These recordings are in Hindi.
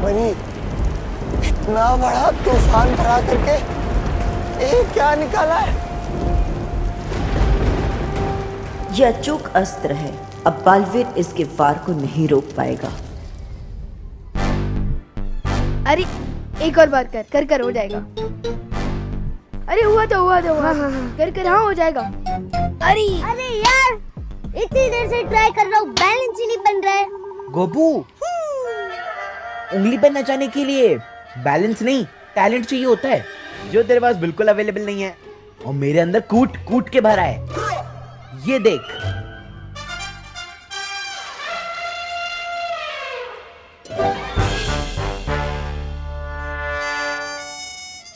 मनी, इतना बड़ा तूफान भरा करके ये क्या निकाला है? यह अचूक अस्त्र है। अब बालवीर इसके वार को नहीं रोक पाएगा। अरे एक और बार कर कर हो जाएगा। अरे हुआ तो हाँ। कर हाँ हो जाएगा। अरे यार, इतनी देर से ट्राई कर रहा हूँ, बैलेंस ही नहीं बन रहा है। गोपू, उंगली पर नचाने के लिए बैलेंस नहीं, टैलेंट चाहिए होता है, जो तेरे पास बिल्कुल अवेलेबल नहीं है। और मेरे अंदर कूट कूट के भरा है। ये देख।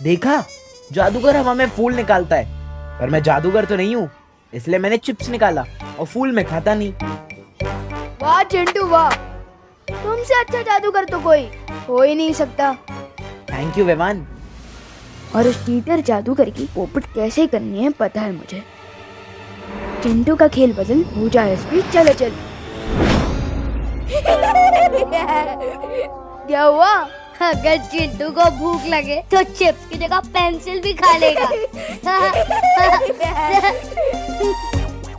देखा, जादूगर हवा में फूल निकालता है, पर मैं जादूगर तो नहीं हूँ, इसलिए मैंने चिप्स निकाला और फूल में खाता नहीं। वाह चिंटू वाह, तुमसे अच्छा जादूगर तो कोई हो ही नहीं सकता। Thank you Vivaan. और उस टीटर जादूगर की पोपट कैसे करनी है पता है मुझे। चिंटू का खेल बदल हो जाए स्पीड। चलो चल। क्या हुआ? अगर चिंटू को भूख लगे तो चिप्स की जगह पेंसिल भी खा लेगा।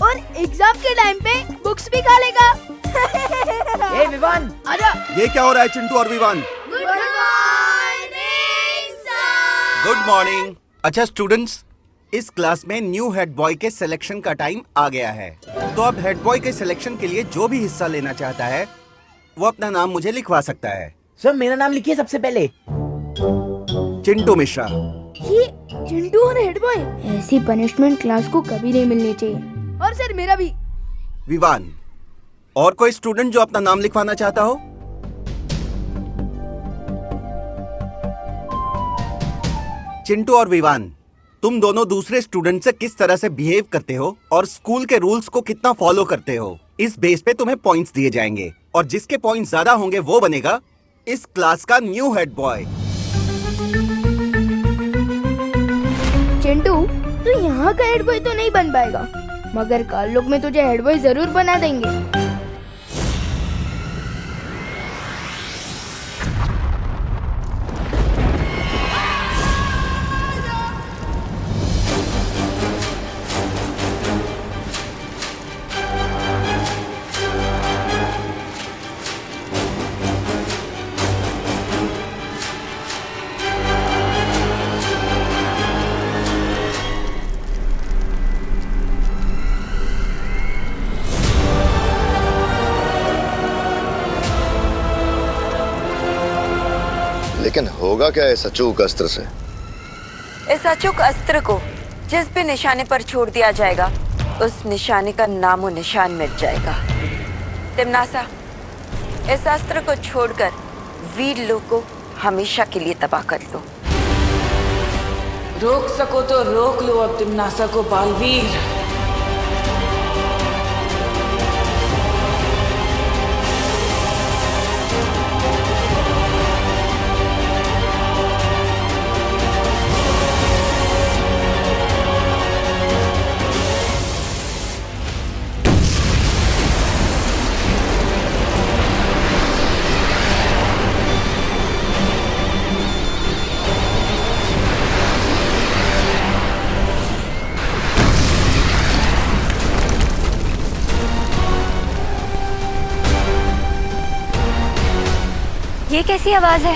और एग्जाम के टाइम पे बुक्स भी खा लेगा। ए विवान, आजा। ये क्या हो रहा है चिंटू और Vivaan? Good morning sir. Good morning. अच्छा स्टूडेंट्स, इस क्लास में न्यू हेड बॉय के सिलेक्शन का टाइम आ गया है। तो अब हेड बॉय के सिलेक्शन के लिए जो भी हिस्सा लेना चाहता है वो अपना नाम मुझे लिखवा सकता है। सर मेरा नाम लिखिए सबसे पहले। चिंटू मिश्रा। ये चिंटू और हेड बॉय, ऐसी पनिशमेंट क्लास को कभी नहीं मिलनी चाहिए। और सर मेरा भी। विवान। और कोई स्टूडेंट जो अपना नाम लिखवाना चाहता हो? चिंटू और विवान, तुम दोनों दूसरे स्टूडेंट से किस तरह से बिहेव करते हो और स्कूल के रूल्स को कितना फॉलो करते हो, इस बेस पे तुम्हें पॉइंट्स दिए जाएंगे, और जिसके पॉइंट्स ज्यादा होंगे वो बनेगा इस क्लास का न्यू हेड बॉय। चिंटू, तू यहाँ का हेड बॉय तो नहीं बन पाएगा, मगर कल लोग में तुझे हेड बॉय जरूर बना देंगे। लेकिन होगा क्या इस अचूक अस्त्र से? इस अचूक अस्त्र को जिस भी निशाने पर छोड़ दिया जाएगा, उस निशाने का नामो निशान मिट जाएगा। तिमनासा, इस अस्त्र को छोड़कर वीर लोग को हमेशा के लिए तबाह कर दो। रोक सको तो रोक लो अब तिमनासा को बालवीर। ये कैसी आवाज है?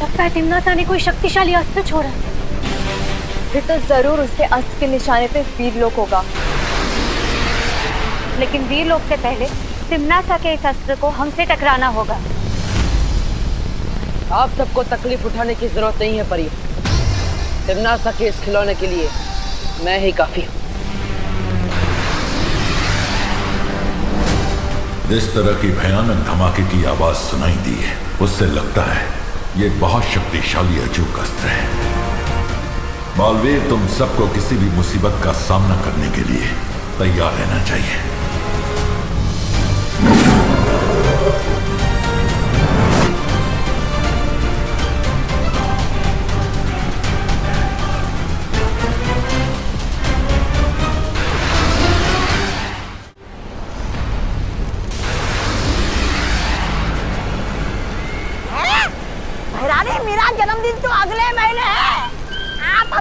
लगता है तिमनासा ने कोई शक्तिशाली अस्त्र छोड़ा। फिर तो जरूर उसके अस्त्र के निशाने पे वीरलोक होगा। लेकिन वीरलोक से पहले तिमनासा के इस अस्त्र को हमसे टकराना होगा। आप सबको तकलीफ उठाने की जरूरत नहीं है परी। तिमनासा के इस खिलौने के लिए मैं ही काफी हूँ। इस तरह की भयानक धमाके की आवाज सुनाई दी है, उससे लगता है ये बहुत शक्तिशाली अचूक अस्त्र है। बालवीर, तुम सबको किसी भी मुसीबत का सामना करने के लिए तैयार रहना चाहिए।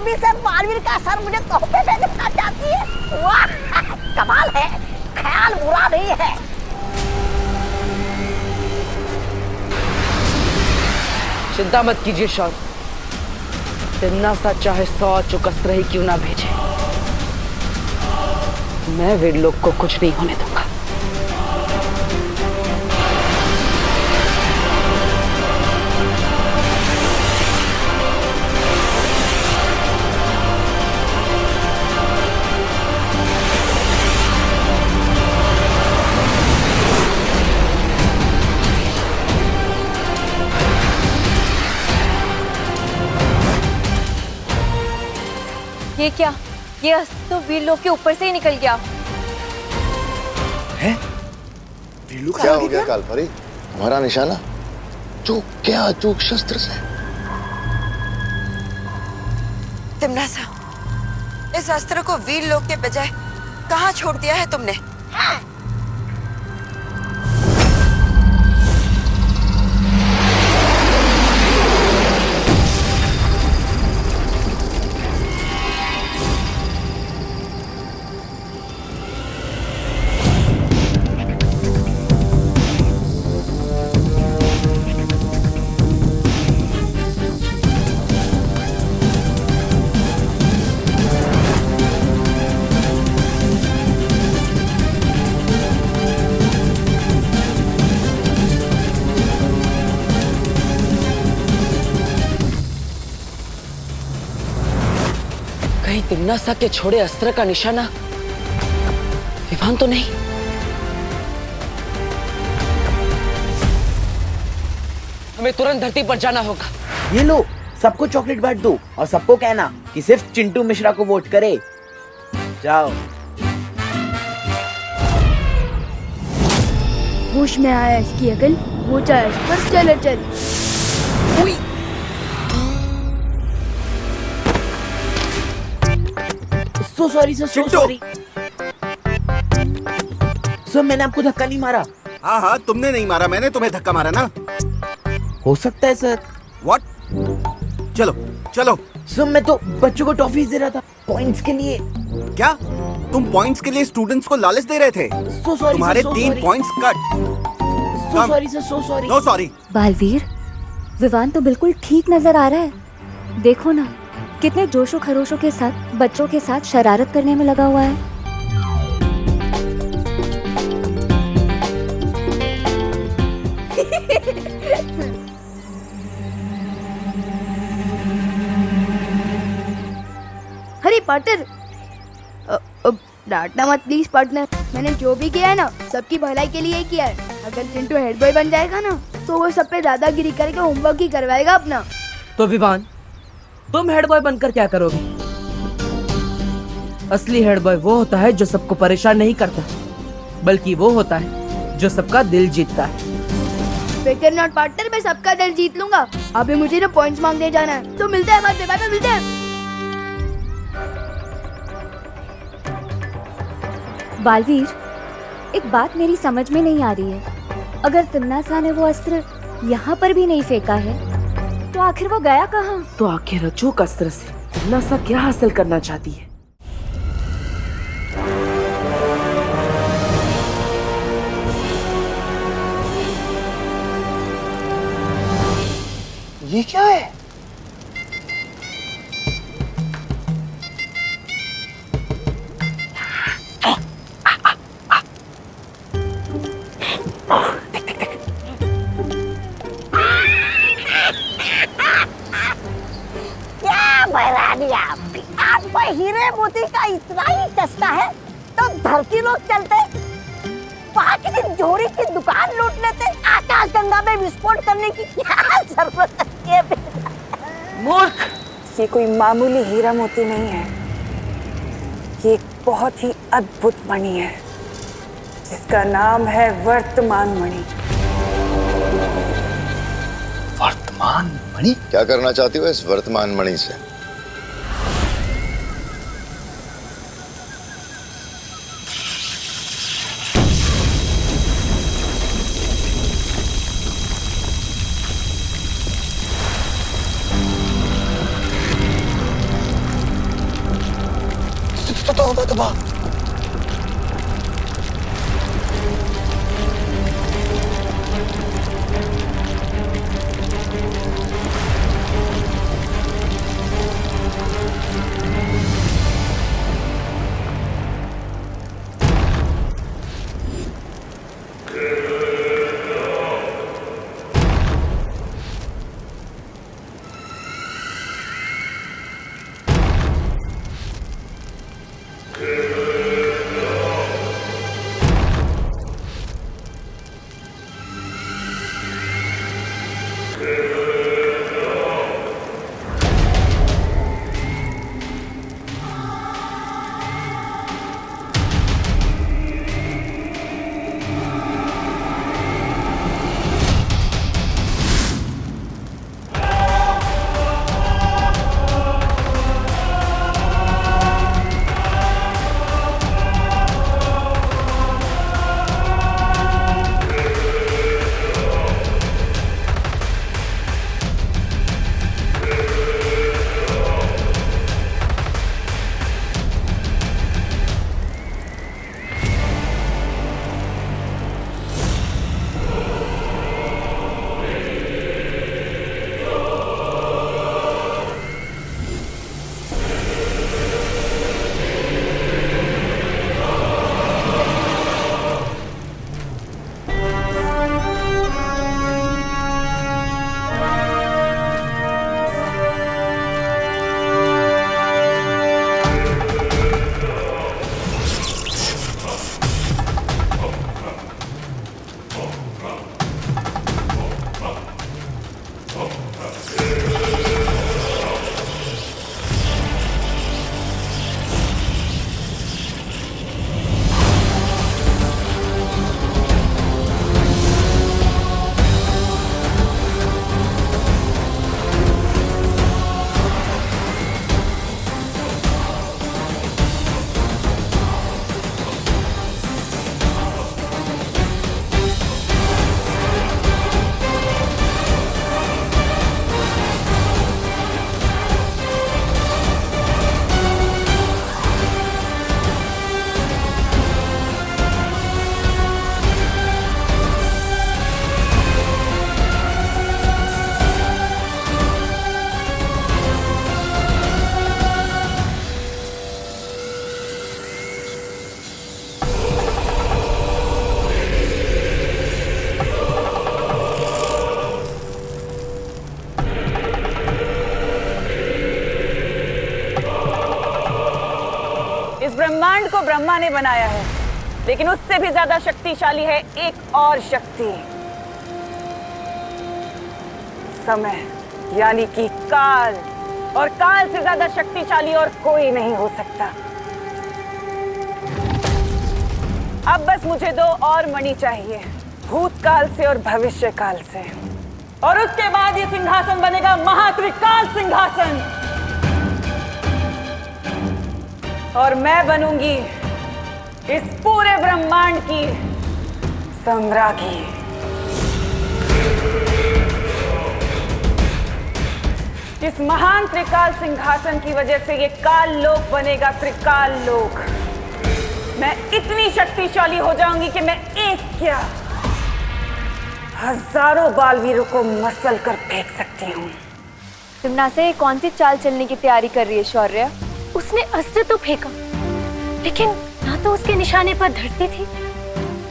अभी से बालवीर का सर मुझे तोहफे में देना चाहती है। वाह, कमाल है, ख्याल बुरा नहीं है। चिंता मत कीजिए शौर्य, तिम्नासा चाहे 100 अचूक अस्त्र ही क्यों ना भेजे, मैं वीरलोक को कुछ नहीं होने दूंगा। ये क्या? ये अस्त्र तो वीरलोक के ऊपर से ही निकल गया। है? क्या हो गया कालपरी? हमारा निशाना चूक क्या? चूक शस्त्र से। तिम्नासा, इस अस्त्र को वीरलोक के बजाय कहाँ छोड़ दिया है तुमने? कहीं तिम्नासा के छोड़े अस्त्र का निशाना विवान तो नहीं? हमें तुरंत धरती पर जाना होगा। ये लो, सबको चॉकलेट बांट दो और सबको कहना कि सिर्फ चिंटू मिश्रा को वोट करे। जाओ। होश में आया इसकी अकल, वो चाहे इस पर चले चल। सो सॉरी सर, सो चिंटू! सॉरी सर, मैंने आपको धक्का नहीं मारा। हाँ हाँ, तुमने नहीं मारा, मैंने तुम्हें धक्का मारा ना। हो सकता है सर। व्हाट? चलो चलो। सर मैं तो बच्चों को टॉफीज दे रहा था पॉइंट्स के लिए। क्या तुम पॉइंट्स के लिए स्टूडेंट्स को लालच दे रहे थे? सो सॉरी, तुम्हारे 3 points cut. So sorry sir, so sorry. No sorry. Balveer, Vivaan तो बिल्कुल ठीक नजर आ रहा है। देखो ना, कितने जोशो खरोशों के साथ बच्चों के साथ शरारत करने में लगा हुआ है। अरे पार्टनर, डांटना मत प्लीज पार्टनर। मैंने जो भी किया है ना, सबकी भलाई के लिए ही किया है। अगर चिंटू हेड बॉय बन जाएगा ना, तो वो सब पे दादागिरी करके होमवर्क ही करवाएगा अपना। तो विवान, तुम हेड बॉय बनकर क्या करोगे? असली हेड बॉय वो होता है जो सबको परेशान नहीं करता, बल्कि वो होता है जो सबका दिल जीतता है। फिकर नॉट पार्टनर, मैं सबका दिल जीत लूंगा। अभी मुझे ना पॉइंट्स मांगने जाना है, तो मिलते हैं बाद में, बाद में मिलते हैं। बालवीर, एक बात मेरी समझ में नहीं आ रही है। अगर तिम्नासा ने वो अस्त्र यहाँ पर भी नहीं फेंका है, तो आखिर वो गया कहाँ? तो आखिर अचूक अस्त्र से तिम्नासा क्या हासिल करना चाहती है? ये क्या है? आपको हीरे मोती का इतना ही चस्का है तो धरती लोग चलते, वहाँ किसी जोड़ी की दुकान लूट लेते, आकाश गंगा में विस्फोट करने की क्या जरूरत है? मूर्ख! ये कोई मामूली हीरा मोती नहीं है, ये एक बहुत ही अद्भुत मणि है, जिसका नाम है वर्तमान मणि। वर्तमान मणि? क्या करना चाहती हो इस वर्तमान मणि से? ब्रह्मांड को ब्रह्मा ने बनाया है, लेकिन उससे भी ज्यादा शक्तिशाली है एक और शक्ति, समय, यानी कि काल। और काल से ज्यादा शक्तिशाली और कोई नहीं हो सकता। अब बस मुझे 2 और मणि चाहिए, भूतकाल से और भविष्य काल से, और उसके बाद ये सिंहासन बनेगा महात्रिकाल सिंहासन, और मैं बनूंगी इस पूरे ब्रह्मांड की सम्राज्ञी। इस महान त्रिकाल सिंहासन की वजह से ये काल लोक बनेगा त्रिकाल लोक। मैं इतनी शक्तिशाली हो जाऊंगी कि मैं एक क्या हजारों बालवीरों को मसल कर फेंक सकती हूँ। तिम्नासा ये कौन सी चाल चलने की तैयारी कर रही है शौर्य? उसने अस्त्र तो फेंका, लेकिन ना तो उसके निशाने पर धरती थी,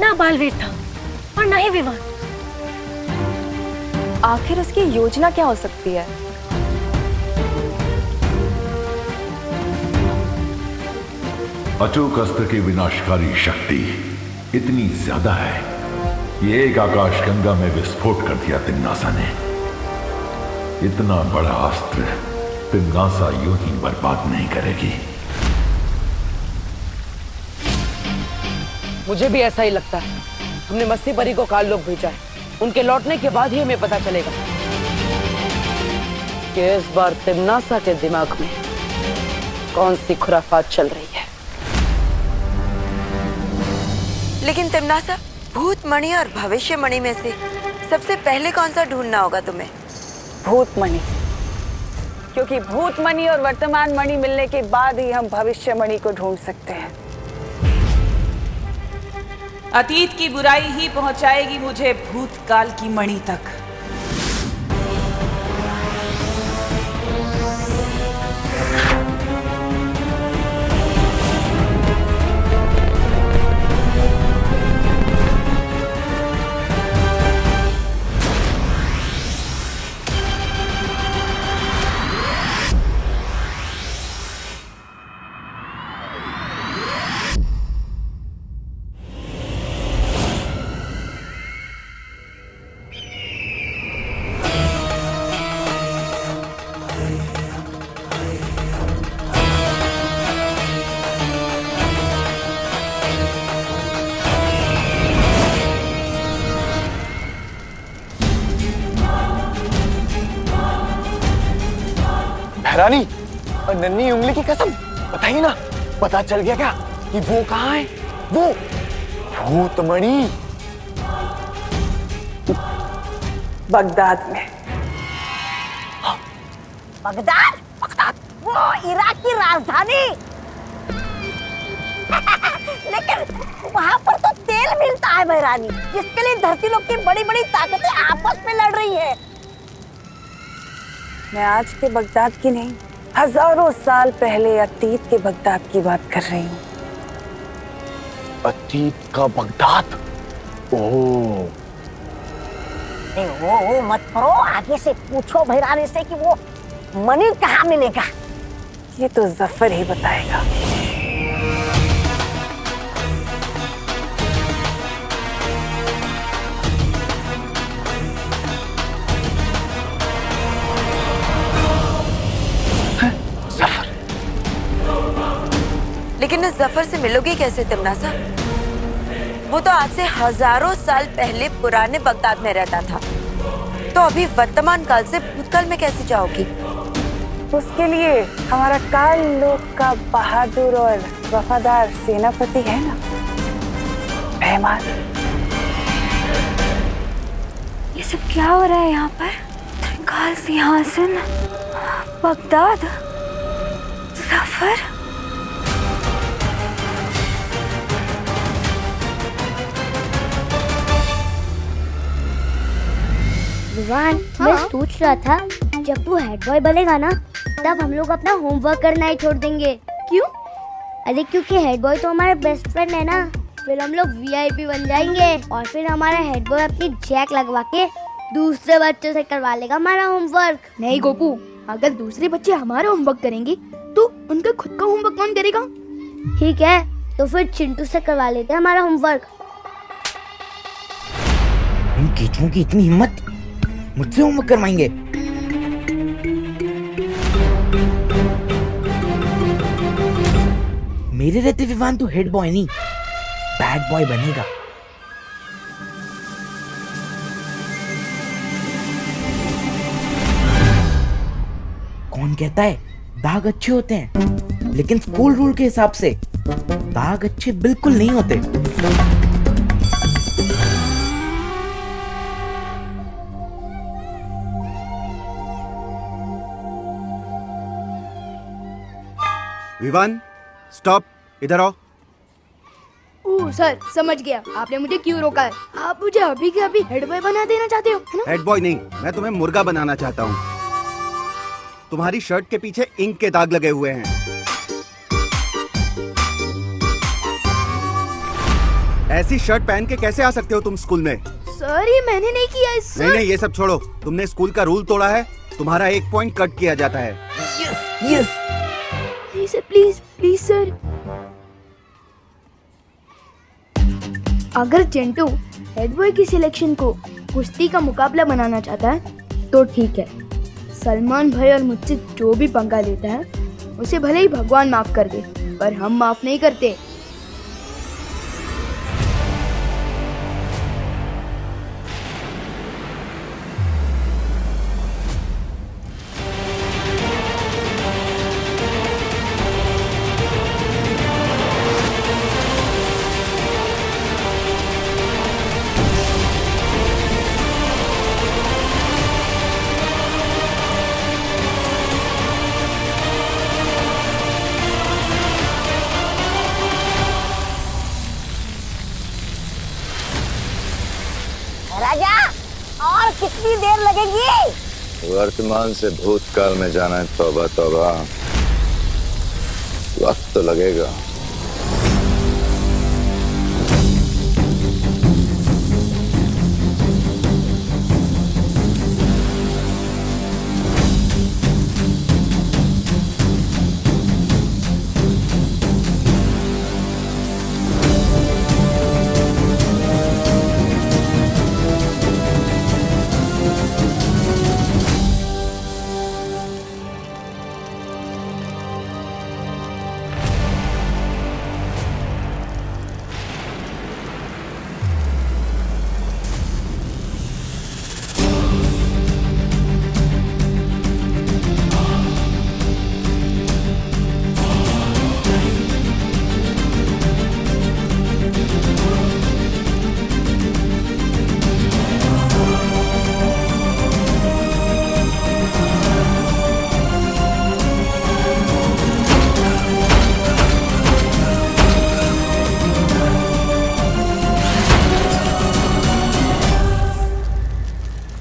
ना बालवीर था, और ना ही विवान। आखिर उसकी योजना क्या हो सकती है? अचूक अस्त्र की विनाशकारी शक्ति इतनी ज्यादा है, ये एक आकाश गंगा में विस्फोट कर दिया तिम्नासा ने। इतना बड़ा अस्त्र तिम्नासा यूं ही बर्बाद नहीं करेगी। मुझे भी ऐसा ही लगता है। हमने मस्ती परी को काल लोक भेजा है, उनके लौटने के बाद ही हमें पता चलेगा कि इस बार तिम्नासा के दिमाग में कौन सी खुराफात चल रही है। लेकिन तिम्नासा, भूत मणि और भविष्य मणि में से सबसे पहले कौन सा ढूंढना होगा तुम्हें? भूत मणि, क्योंकि भूत मणि और वर्तमान मणि मिलने के बाद ही हम भविष्य मणि को ढूंढ सकते हैं। अतीत की बुराई ही पहुंचाएगी मुझे भूतकाल की मणि तक। रानी और नन्ही उंगली की कसम, बताइए ना, पता चल गया क्या कि वो कहाँ है? वो भूतमणि बगदाद में। बगदाद? बगदाद वो इराक की राजधानी। लेकिन वहाँ पर तो तेल मिलता है महारानी, जिसके लिए धरती लोक की बड़ी बड़ी ताकतें आपस में लड़ रही है। मैं आज के बगदाद की नहीं, हजारों साल पहले अतीत के बगदाद की बात कर रही हूँ। अतीत का बगदाद? ओह, वो मत करो, आगे से पूछो भैरानी से कि वो मणि कहाँ मिलेगा। ये तो जफर ही बताएगा। लेकिन इस जफर से मिलोगी कैसे तिम्नासा? वो तो आज से हजारों साल पहले पुराने बगदाद में रहता था, तो अभी वर्तमान काल से भूतकाल में कैसे जाओगी? उसके लिए हमारा काल लोक का बहादुर और वफादार सेनापति है ना, रहमान। ये सब क्या हो रहा है यहाँ पर? त्रिकाल सिंहासन, बगदाद, जफर। विवान, मैं सोच रहा था जब तू हेड बॉय बनेगा ना, तब हम लोग अपना होमवर्क करना ही छोड़ देंगे। क्यों? अरे क्योंकि हेड बॉय तो हमारा बेस्ट फ्रेंड है ना, फिर हम लोग वीआईपी बन जाएंगे और फिर हमारा हेड बॉय अपनी जैक लगवा के दूसरे बच्चों से करवा लेगा हमारा होमवर्क। नहीं गोपू, अगर दूसरे बच्चे हमारा होमवर्क करेंगे तो उनका खुद का होमवर्क कौन करेगा? ठीक है, तो फिर चिंटू से करवा लेते हैं हमारा होमवर्क। इन कीचुओं की इतनी हिम्मत, मुझसे होमवर्क करवाएंगे। मेरे रहते विवान तो हेड बॉय नहीं, बैड बॉय बनेगा। कौन कहता है दाग अच्छे होते हैं, लेकिन स्कूल रूल के हिसाब से दाग अच्छे बिल्कुल नहीं होते। विवान, स्टॉप, इधर आओ। ओह सर, समझ गया आपने मुझे क्यों रोका है। आप मुझे अभी के अभी हेड बॉय बना देना चाहते हो, है ना? हेड बॉय नहीं, मैं तुम्हें मुर्गा बनाना चाहता हूँ। तुम्हारी शर्ट के पीछे इंक के दाग लगे हुए हैं। ऐसी शर्ट पहन के कैसे आ सकते हो तुम स्कूल में? सर ये मैंने नहीं किया है सर। नहीं, ये सब छोड़ो। तुमने स्कूल का रूल तोड़ा है, तुम्हारा 1 पॉइंट कट किया जाता है। Yes sir, please please sir. अगर चिंटू हेड बॉय की सिलेक्शन को कुश्ती का मुकाबला बनाना चाहता है तो ठीक है। सलमान भाई और मुझसे जो भी पंगा लेता है उसे भले ही भगवान माफ कर दे, पर हम माफ नहीं करते। राजा, और कितनी देर लगेगी? वर्तमान से भूतकाल में जाना है, तौबा तौबा, वक्त तो लगेगा।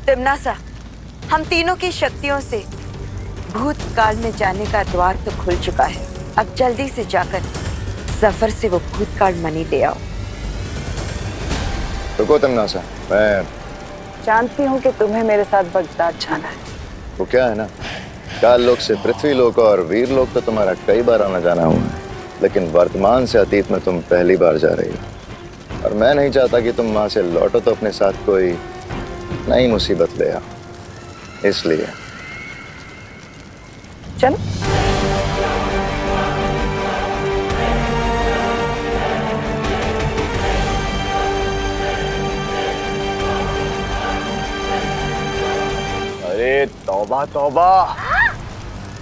तिम्नासा, हम तीनों की शक्तियों से भूतकाल में जाने का द्वार तो खुल चुका है। अब जल्दी से जाकर सफर से वो भूतकाल मनी ले आओ। रुको तिम्नासा, मैं जानती हूँ कि तुम्हें मेरे साथ बगदाद जाना है। वो क्या है ना, काल लोक से पृथ्वी लोक और वीर लोक तो तुम्हारा कई बार आना जाना हुआ है, लेकिन वर्तमान से अतीत में तुम पहली बार जा रही हो, और मैं नहीं चाहता कि तुम वहां से लौटो तो अपने साथ कोई नई मुसीबत ले आओ, इसलिए चल। अरे तौबा तौबा,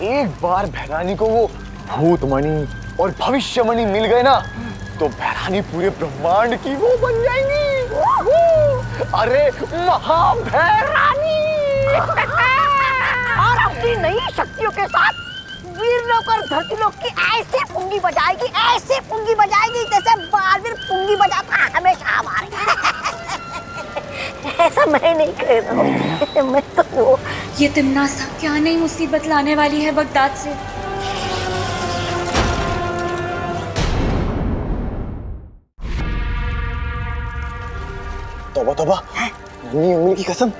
एक बार भैरानी को वो भूतमणि और भविष्यमणि मिल गए ना, तो भैरानी पूरे ब्रह्मांड की वो बन जाएंगी। अरे महाभैरानी। और अपनी नई शक्तियों के साथ वीर लोक और धरती लोक की ऐसे पुंगी बजाएगी जैसे बालवीर पुंगी बजाता हमेशा हमारे। ऐसा मैं नहीं कह रहा हूँ, मैं तो वो। ये तिम्नासा क्या नई मुसीबत लाने वाली है बगदाद से। तौबा तौबा, नन्ही उंगली की कसम,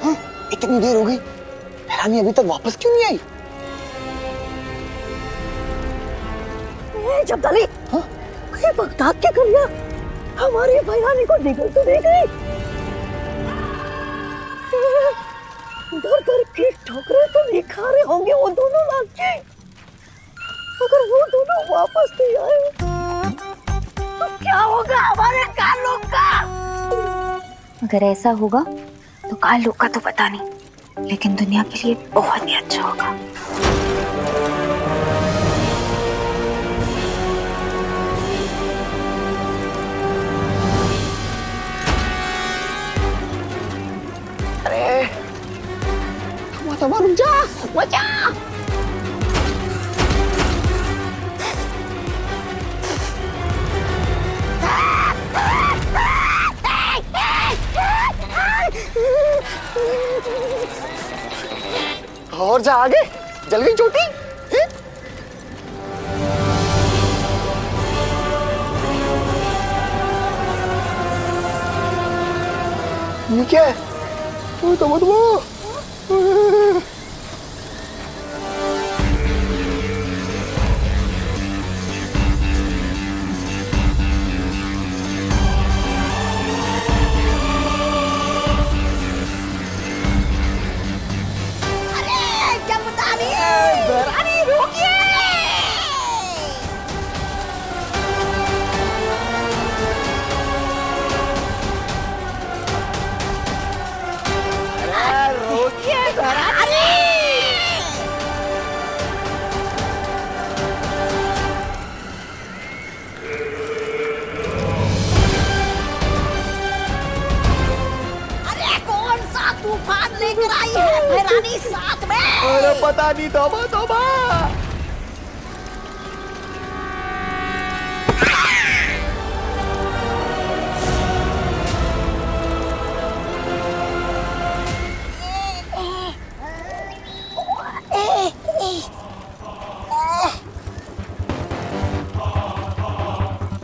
इतनी देर हो गई, भैरानी अभी तक वापस क्यों नहीं आई? जब्दाली, ये बगदाद की कन्या हमारी भैरानी को निकल तो नहीं गई? दर दर की ठोकरें तो नहीं खा रहे होंगे वो दोनों लड़के। अगर वो दोनों वापस नहीं आए तो क्या होगा हमारे कालों का? अगर ऐसा होगा तो काल लोग का तो पता नहीं, लेकिन दुनिया के लिए बहुत ही अच्छा होगा। अरे रुक जा, बचा। और जा आगे, जल गई चोटी। ये क्या है? तो लेकर आई है भैरानी साथ में? अरे पता नहीं, तौबा तौबा।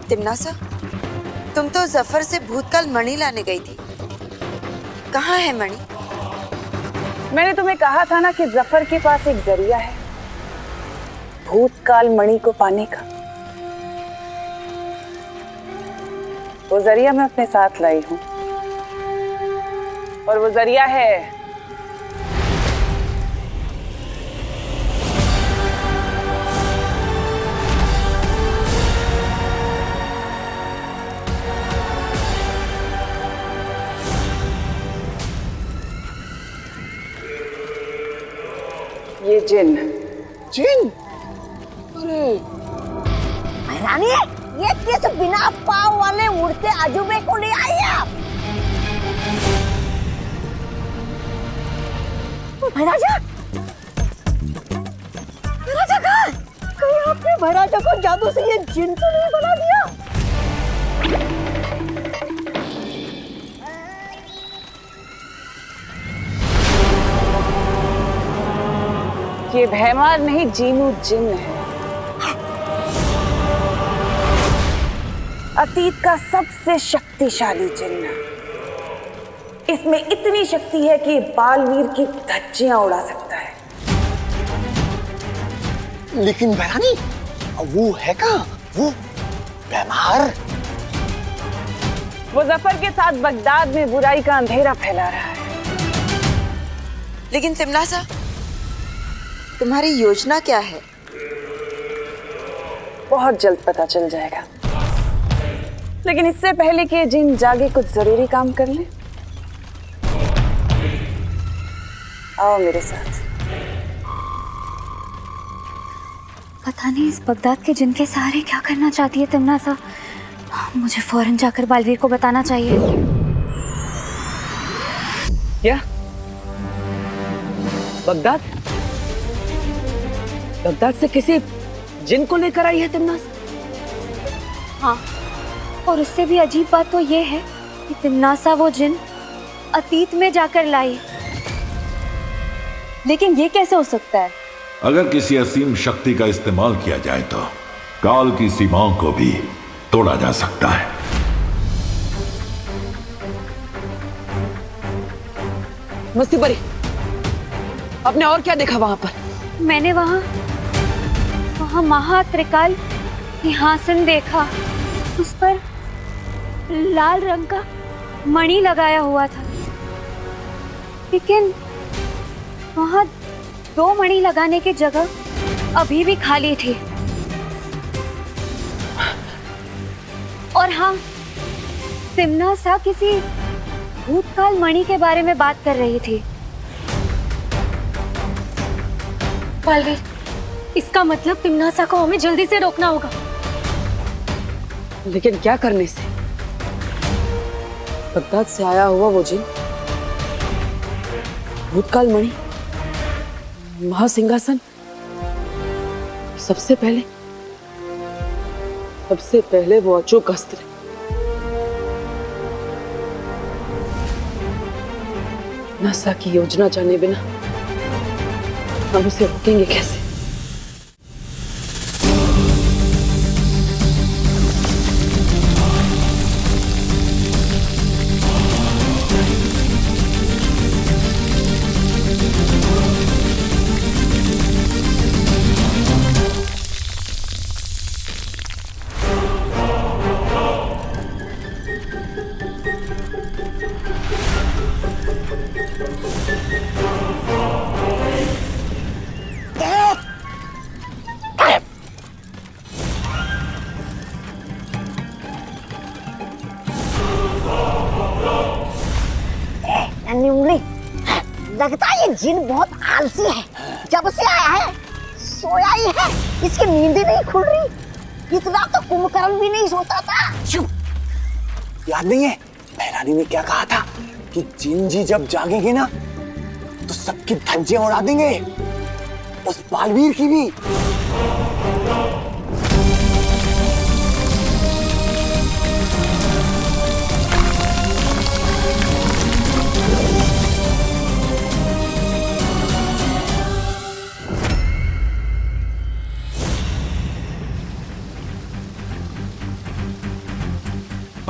तिमनासा, तुम तो जफर से भूतकाल मणि लाने गई थी, कहाँ है मणि? मैंने तुम्हें कहा था ना कि जफर के पास एक जरिया है भूतकाल मणि को पाने का। वो जरिया मैं अपने साथ लाई हूं, और वो जरिया है ये जिन। जिन? अरे भैरानी, ये किस बिना पाँव वाले उड़ते अजूबे को ले आई आप? भैराजा, भैराजा कहाँ? कहीं आपने भैराजा को जादू से ये जिन तो नहीं बना दिया? ये भैमार नहीं, जीनू जिन है। अतीत का सबसे शक्तिशाली जिन्न। इसमें इतनी शक्ति है कि बालवीर की धज्जियां उड़ा सकता है। लेकिन भैरानी, वो है कहाँ? वो भैमार? वो जफर के साथ बगदाद में बुराई का अंधेरा फैला रहा है। लेकिन तिमनासा, तुम्हारी योजना क्या है? बहुत जल्द पता चल जाएगा, लेकिन इससे पहले कि जिन जागे कुछ जरूरी काम कर ले। आओ मेरे साथ। पता नहीं इस बगदाद के जिन के सहारे क्या करना चाहती है तिमनासा। मुझे फौरन जाकर बालवीर को बताना चाहिए। क्या? बगदाद? बगदाद से किसी जिन को लेकर आई है तिमनासा? हाँ, और उससे भी अजीब बात तो ये है कि तिमनासा वो जिन अतीत में जाकर लाई। लेकिन ये कैसे हो सकता है? अगर किसी असीम शक्ति का इस्तेमाल किया जाए तो काल की सीमाओं को भी तोड़ा जा सकता है। मस्ती परी, आपने और क्या देखा वहां पर? मैंने वहां महात्रिकाल सिंहासन देखा। उस पर लाल रंग का मणि लगाया हुआ था, लेकिन वहां 2 मणि लगाने की जगह अभी भी खाली थी। और हाँ, तिम्नासा किसी भूतकाल मणि के बारे में बात कर रही थी। बालवीर, इसका मतलब तिम्नासा को हमें जल्दी से रोकना होगा। लेकिन क्या करने से? बगदाद से आया हुआ वो जिन, भूतकाल मणि, महासिंहासन, सबसे पहले वो अचूक अस्त्र। नासा की योजना जाने बिना हम उसे रोकेंगे कैसे? लगता है ये जिन बहुत आलसी है। जब से आया है सोया ही है, इसकी नींद ही नहीं खुल रही। इतना तो कुंभकर्ण भी नहीं सोता था। चुप, याद नहीं है भैरानी ने क्या कहा था कि जिन जी जब जागेंगे ना तो सबकी धज्जियां उड़ा देंगे, उस बालवीर की भी।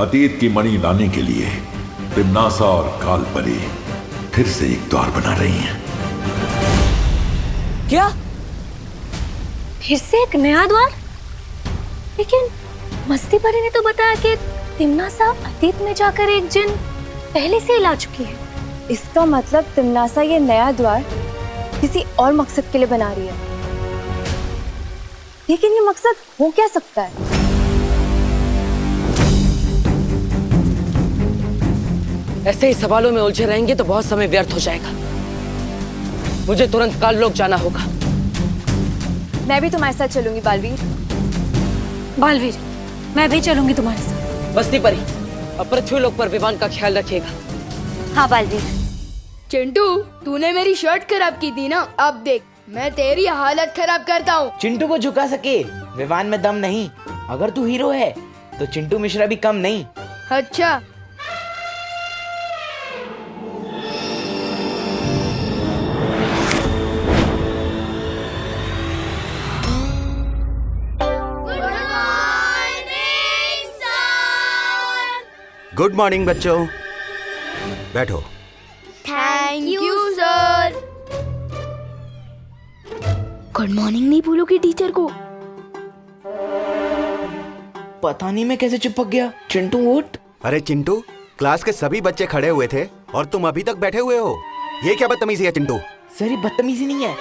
अतीत की मणि लाने के लिए तिम्नासा और कालपरी फिर से एक द्वार बना रही हैं। क्या? फिर से एक नया द्वार? लेकिन मस्ती परी ने तो बताया कि तिम्नासा अतीत में जाकर एक जिन पहले से ही ला चुकी है। इसका मतलब तिम्नासा ये नया द्वार किसी और मकसद के लिए बना रही है। लेकिन ये मकसद हो क्या सकता है? ऐसे ही सवालों में उलझे रहेंगे तो बहुत समय व्यर्थ हो जाएगा। मुझे तुरंत काल लोक जाना होगा। मैं भी तुम्हारे साथ चलूंगी बालवीर। बालवीर, मैं भी चलूंगी तुम्हारे साथ। बस्ती परी, अब पृथ्वी लोक पर विमान का ख्याल रखिएगा। हाँ बालवीर। चिंटू, तूने मेरी शर्ट खराब की थी ना, अब देख मैं तेरी हालत खराब करता हूँ। चिंटू को झुका सके विमान में दम नहीं। अगर तू हीरो है तो चिंटू मिश्रा भी कम नहीं। अच्छा, गुड मॉर्निंग बच्चों, बैठो। Thank you sir. Good morning नहीं बोलोगे टीचर को? पता नहीं मैं कैसे चिपक गया। चिंटू उठ। अरे चिंटू, क्लास के सभी बच्चे खड़े हुए थे और तुम अभी तक बैठे हुए हो। ये क्या बदतमीजी है चिंटू? सर ये बदतमीजी नहीं है,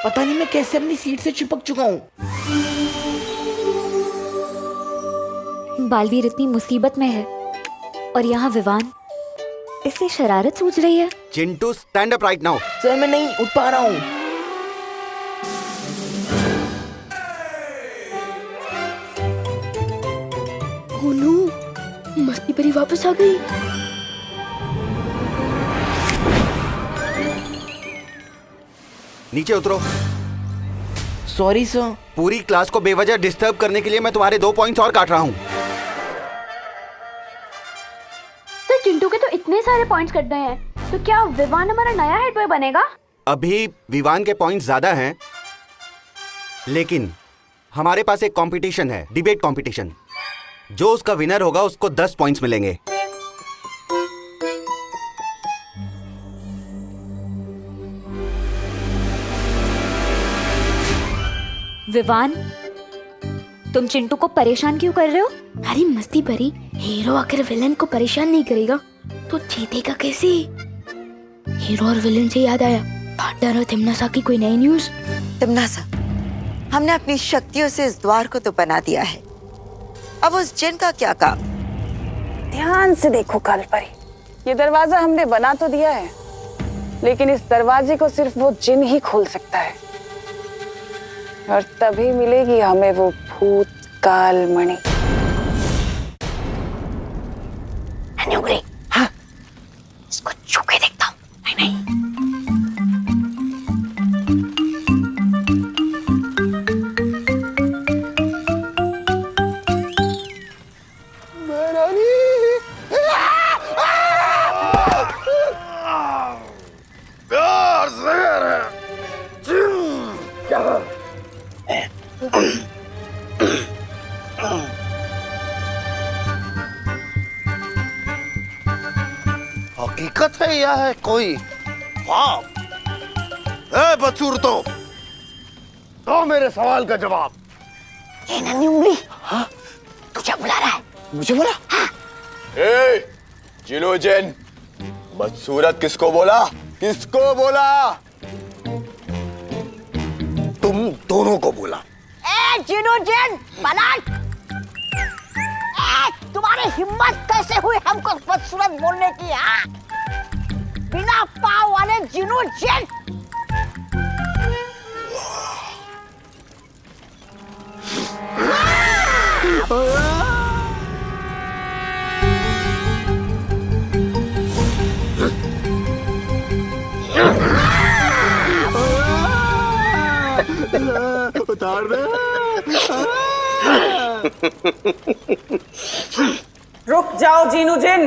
पता नहीं मैं कैसे अपनी सीट से चिपक चुका हूँ। बालवीर इतनी मुसीबत में है और यहाँ विवान इससे शरारत सूझ रही है। Chintu stand up right now. Sir मैं नहीं उठ पा रहा हूँ। ओह नो, मस्ती परी वापस आ गई। नीचे उतरो। Sorry sir. पूरी क्लास को बेवजह डिस्टर्ब करने के लिए मैं तुम्हारे 2 पॉइंट्स और काट रहा हूँ। तो चिंटू के तो इतने सारे पॉइंट्स कट गए हैं, तो क्या विवान हमारा नया हेड बॉय बनेगा? अभी विवान के पॉइंट्स ज्यादा हैं, लेकिन हमारे पास एक कंपटीशन है, डिबेट कंपटीशन। जो उसका विनर होगा उसको 10 पॉइंट्स मिलेंगे। विवान, तुम चिंटू को परेशान क्यों कर रहे हो? अरे मस्ती भरी, हीरो आकर विलन को परेशान नहीं करेगा तो जीतेगा कैसे? हीरो और विलन से याद आया, पार्टनर और तिमनासा की कोई नई न्यूज? तिमनासा, हमने अपनी शक्तियों से इस द्वार को तो बना दिया है, अब उस जिन का क्या काम? ध्यान से देखो कालपरी, ये दरवाजा हमने बना तो दिया है, लेकिन इस दरवाजे को सिर्फ वो जिन ही खोल सकता है, और तभी मिलेगी हमें वो भूत काल मणि। हाँ, इसको छू के देखता हूँ। नहीं हकीकत है या है कोई ख्वाब? बदसूरतो, दो मेरे सवाल का जवाब। ये नन्ही उंगली, हाँ? तुझे बुला रहा है। मुझे बोला? हाँ। ए, जिनो जिन, बदसूरत किसको बोला? किसको बोला? तुम दोनों को बोला। ए जिनो जिन, पलट! तुम्हारी हिम्मत कैसे हुई हमको बदसूरत बोलने की? हाँ? बिना पाँव वाले जिनो जिन! उतार दे। रुक जाओ जीनू जिन,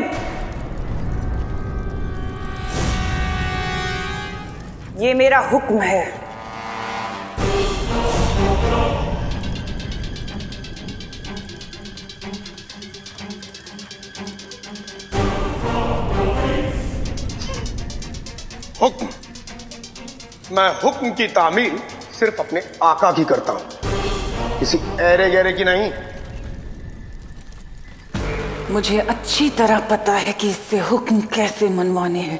ये मेरा हुक्म है। हुक्म? मैं हुक्म की तामील सिर्फ अपने आका की करता हूं, किसी ऐरे गहरे की नहीं। मुझे अच्छी तरह पता है कि इससे हुक्म कैसे मनवाने हैं।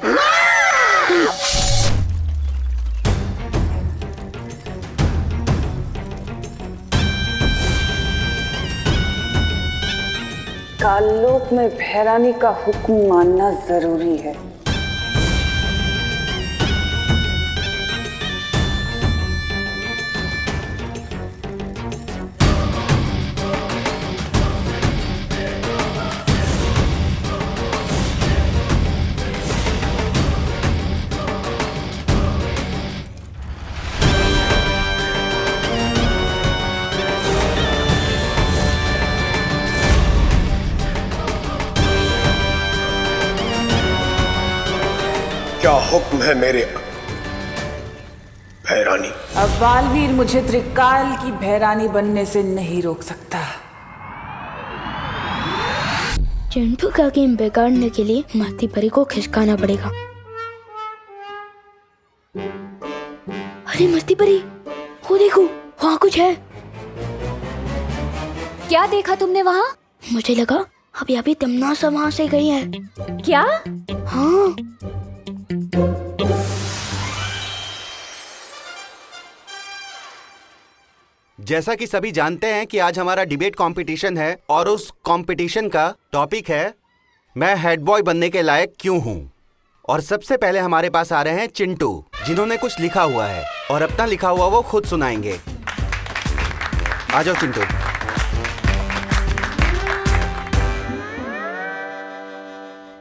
काललोक में भैरानी का हुक्म मानना जरूरी है। क्या हुक्म है मेरे भैरानी? अब बालवीर मुझे त्रिकाल की भैरानी बनने से नहीं रोक सकता। चिंटू का गेम बिगाड़ने के लिए मस्ती परी को खिसकाना पड़ेगा। अरे मस्ती परी, वो देखो, वहाँ कुछ है। क्या देखा तुमने वहाँ? मुझे लगा अभी अभी तिमनासा वहाँ से गई है। क्या? हाँ। जैसा कि सभी जानते हैं कि आज हमारा डिबेट कंपटीशन है और उस कंपटीशन का टॉपिक है मैं हेड बॉय बनने के लायक क्यों हूं। और सबसे पहले हमारे पास आ रहे हैं चिंटू, जिन्होंने कुछ लिखा हुआ है और अपना लिखा हुआ वो खुद सुनाएंगे। आ जाओ चिंटू।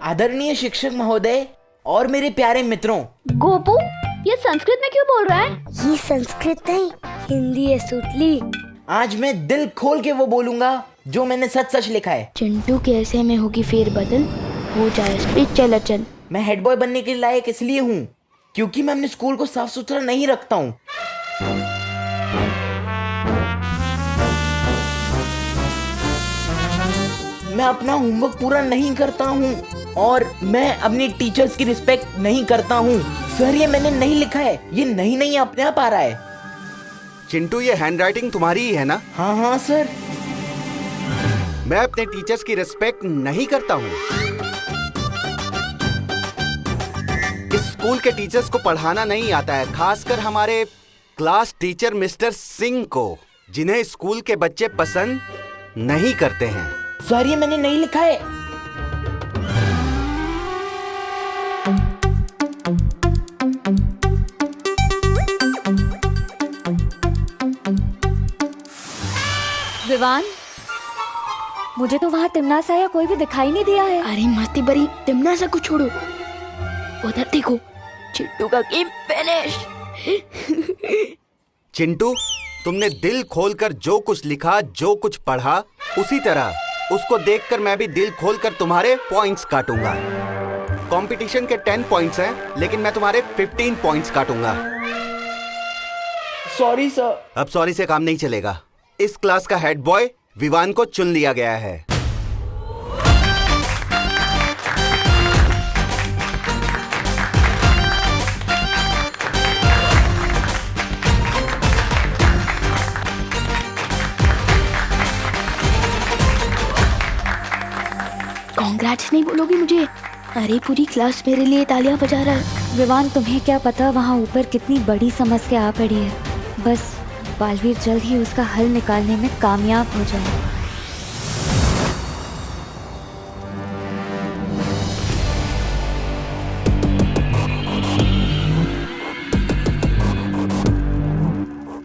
आदरणीय शिक्षक महोदय और मेरे प्यारे मित्रों। गोपू, ये संस्कृत में क्यों बोल रहा है? ये संस्कृत नहीं, हिंदी है सुतली। आज मैं दिल खोल के वो बोलूंगा जो मैंने सच सच लिखा है। चिंटू के ऐसे में होगी फेरबदल, हो जाए स्पीच चल। मैं हेड बॉय बनने के लायक इसलिए हूँ क्योंकि मैं अपने स्कूल को साफ सुथरा नहीं रखता हूँ। मैं अपना होमवर्क पूरा नहीं करता हूँ और मैं अपनी टीचर्स की रिस्पेक्ट नहीं करता हूँ। सर ये मैंने नहीं लिखा है, ये नहीं अपने आप आ रहा है। चिंटू, ये हैंडराइटिंग तुम्हारी ही है ना? हाँ हाँ सर। मैं अपने टीचर्स की रिस्पेक्ट नहीं करता हूँ। इस स्कूल के टीचर्स को पढ़ाना नहीं आता है, खासकर हमारे क्लास टीचर मिस्टर सिंह को, जिन्हें स्कूल के बच्चे पसंद नहीं करते हैं। सॉरी, मैंने नहीं लिखा है। विवान, मुझे तो वहाँ तिमनासा या कोई भी दिखाई नहीं दिया है। अरे मस्ती बड़ी, तिमनासा को छोड़ो, उधर देखो, चिट्टू का गेम फिनिश। चिंटू, तुमने दिल खोलकर जो कुछ लिखा, जो कुछ पढ़ा, उसी तरह उसको देखकर मैं भी दिल खोलकर तुम्हारे पॉइंट्स काटूंगा। कंपटीशन के 10 पॉइंट्स हैं, लेकिन मैं तुम्हारे 15 पॉइंट्स काटूंगा। Sorry sir. अब सॉरी से काम नहीं चलेगा। इस क्लास का हेड बॉय विवान को चुन लिया गया है। कांग्रेट्स नहीं बोलोगी मुझे? अरे पूरी क्लास मेरे लिए तालियां बजा रहा है। विवान, तुम्हें क्या पता वहाँ ऊपर कितनी बड़ी समस्या आ पड़ी है। बस बालवीर जल्द ही उसका हल निकालने में कामयाब हो जाए।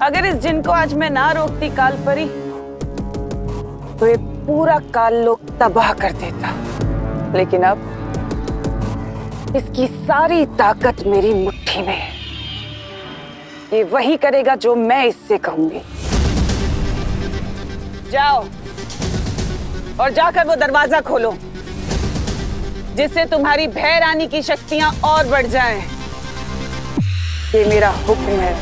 अगर इस जिन को आज मैं ना रोकती काल परी, तो ये पूरा काल लोक तबाह कर देता। लेकिन अब इसकी सारी ताकत मेरी मुट्ठी में है। ये वही करेगा जो मैं इससे कहूंगी। जाओ और जाकर वो दरवाजा खोलो, जिससे तुम्हारी भय रानी की शक्तियां और बढ़ जाएं। ये मेरा हुक्म है।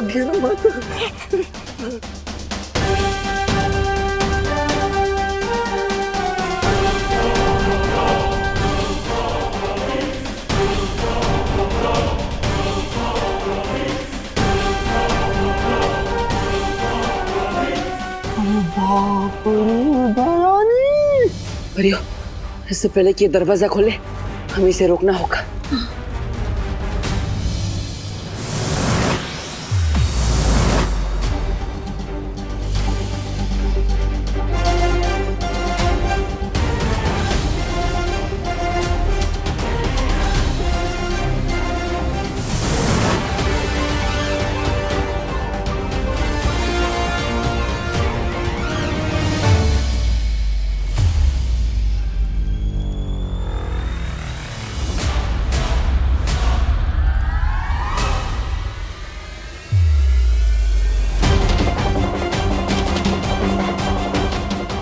गिर मत। परियो, इससे पहले कि ये दरवाजा खोले, हमें इसे रोकना होगा।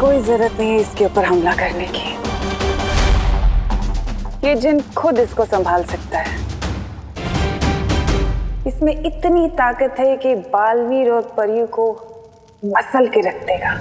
कोई जरूरत नहीं है इसके ऊपर हमला करने की। ये जिन खुद इसको संभाल सकता है। इसमें इतनी ताकत है कि बालवीर और परियों को मसल के रख देगा।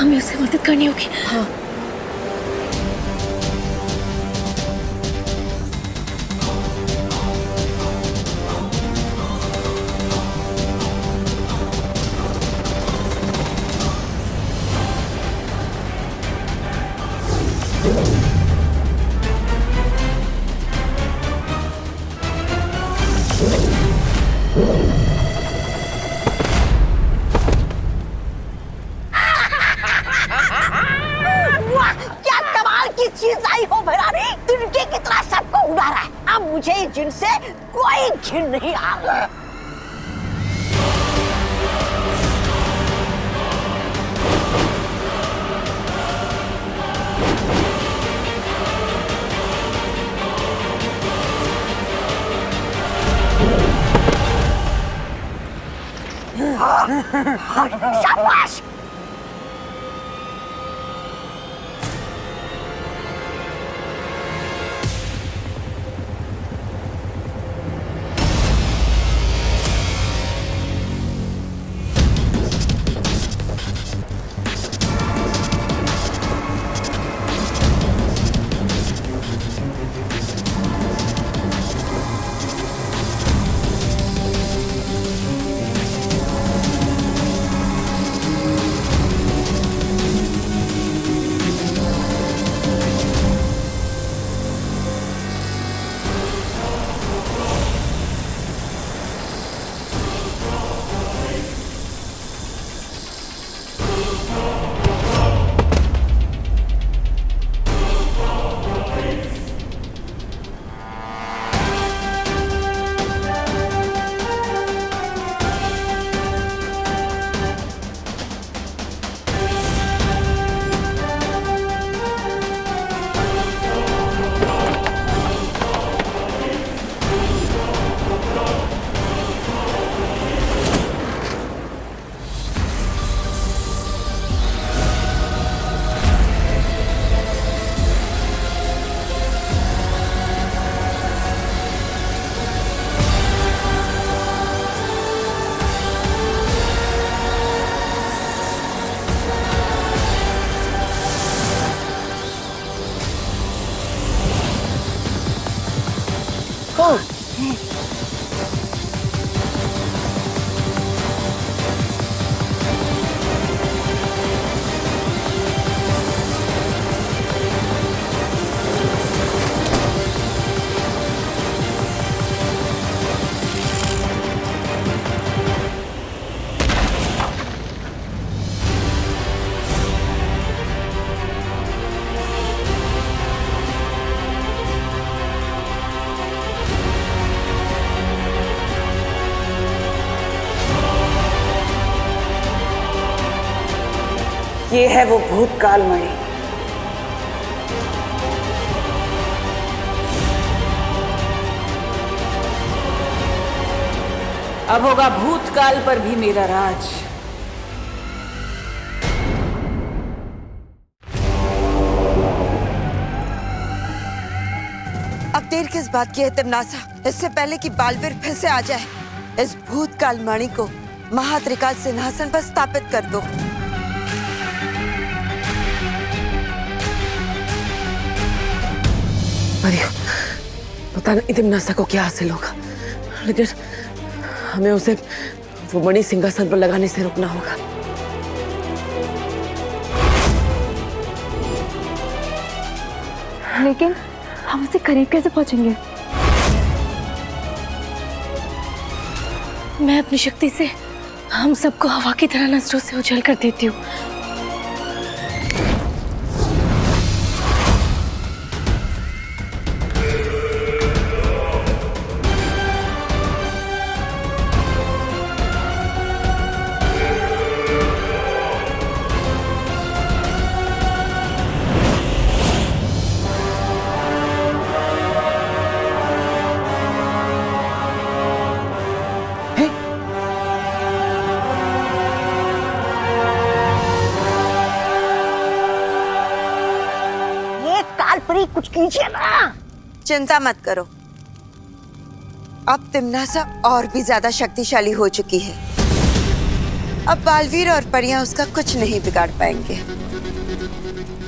हमें उसे मदद करनी होगी। हाँ। क्या कमाल की चीज आई हो भैरानी, तिनके की तरह सबको उड़ा रहा है। अब मुझे जिनसे कोई घिन नहीं आ रहा। शाबाश। ये है वो भूतकाल मणि। अब होगा भूतकाल पर भी मेरा राज। अब देर किस बात की है तिमनासा? इससे पहले कि बालवीर फिर से आ जाए, इस भूतकाल मणि को महात्रिकाल सिंहासन पर स्थापित कर दो। पता नहीं तिमनासा को क्या हासिल होगा, लेकिन हमें उसे वो मणि सिंहासन पर लगाने से रोकना होगा। लेकिन हम उससे करीब कैसे पहुंचेंगे? मैं अपनी शक्ति से हम सबको हवा की तरह नजरों से उछल कर देती हूँ। कुछ कीजिए ना। चिंता मत करो, अब तिमनासा और भी ज्यादा शक्तिशाली हो चुकी है। अब बालवीर और परियां उसका कुछ नहीं बिगाड़ पाएंगे।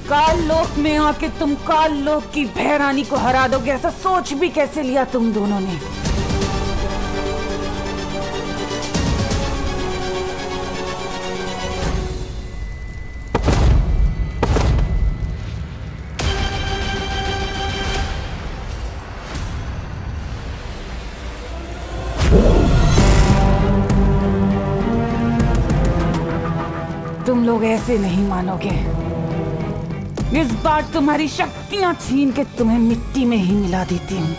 काल लोक में आके तुम काल लोक की भैरानी को हरा दोगे, ऐसा सोच भी कैसे लिया तुम दोनों ने? तुम लोग ऐसे नहीं मानोगे। इस बार तुम्हारी शक्तियां छीन के तुम्हें मिट्टी में ही मिला देती हूँ।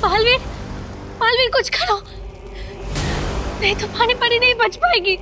बालवीर, बालवीर कुछ करो, नहीं तो पानी परी नहीं बच पाएगी।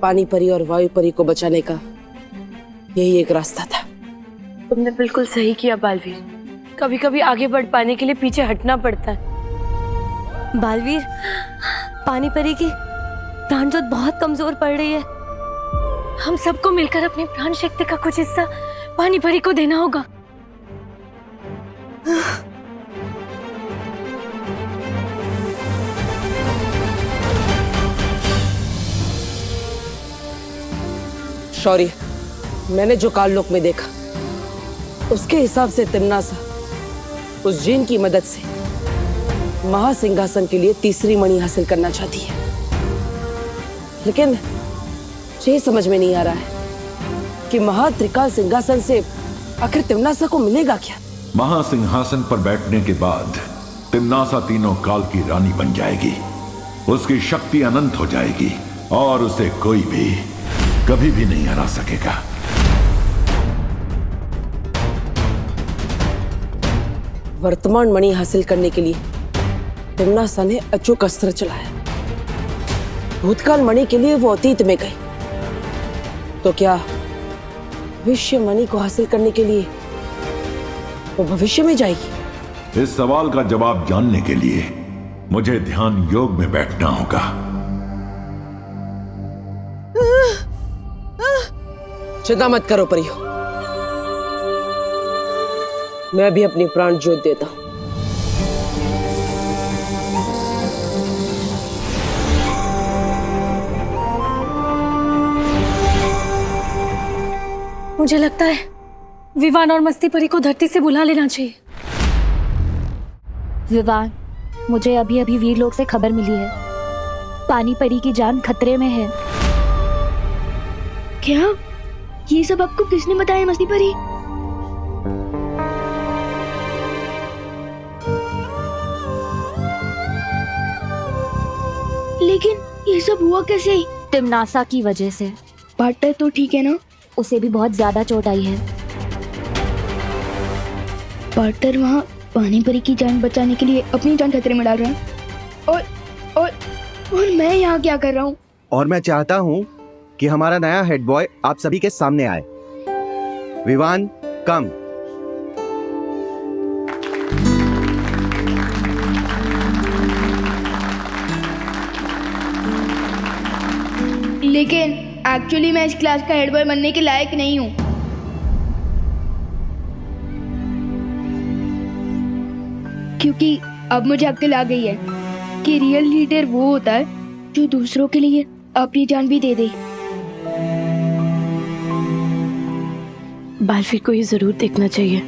पानी परी और वायु परी को बचाने का यही एक रास्ता था। तुमने बिल्कुल सही किया बालवीर। कभी कभी आगे बढ़ पाने के लिए पीछे हटना पड़ता है। बालवीर, पानी परी की प्राण ज्योत बहुत कमजोर पड़ रही है। हम सबको मिलकर अपनी प्राण शक्ति का कुछ हिस्सा पानी परी को देना होगा। शौर्य, मैंने जो काल लोक में देखा उसके हिसाब से तिम्नासा उस जिन की मदद से महासिंहासन के लिए तीसरी मणि हासिल करना चाहती है, लेकिन ये समझ में नहीं आ रहा है कि महात्रिकाल सिंहासन से आखिर तिम्नासा को मिलेगा क्या। महासिंहासन पर बैठने के बाद तिम्नासा तीनों काल की रानी बन जाएगी। उसकी शक्ति अनंत हो जाएगी और उसे कोई भी कभी भी नहीं हरा सकेगा। वर्तमान मणि हासिल करने के लिए तिम्नासा ने अचूक अस्त्र चलाया। भूतकाल मणि के लिए वो अतीत में गई, तो क्या भविष्य मणि को हासिल करने के लिए वो भविष्य में जाएगी? इस सवाल का जवाब जानने के लिए मुझे ध्यान योग में बैठना होगा। चिंता मत करो परियो, मैं भी अपनी प्राण ज्योत देता हूं। मुझे लगता है विवान और मस्ती परी को धरती से बुला लेना चाहिए। विवान, मुझे अभी अभी वीर लोग से खबर मिली है, पानी परी की जान खतरे में है। क्या? ये सब आपको किसने बताया मस्ती परी? लेकिन ये सब हुआ कैसे? तिमनासा की वजह से। पार्टनर तो ठीक है ना? उसे भी बहुत ज्यादा चोट आई है। पार्टनर वहाँ पानी परी की जान बचाने के लिए अपनी जान खतरे में डाल रहा है और मैं यहाँ क्या कर रहा हूँ? और मैं चाहता हूँ कि हमारा नया हेड बॉय आप सभी के सामने आए। विवान, कम। लेकिन एक्चुअली मैं इस क्लास का हेड बॉय बनने के लायक नहीं हूँ। क्योंकि अब मुझे अक्ल आ गई है कि रियल लीडर वो होता है जो दूसरों के लिए अपनी जान भी दे दे। बालवीर को ये जरूर देखना चाहिए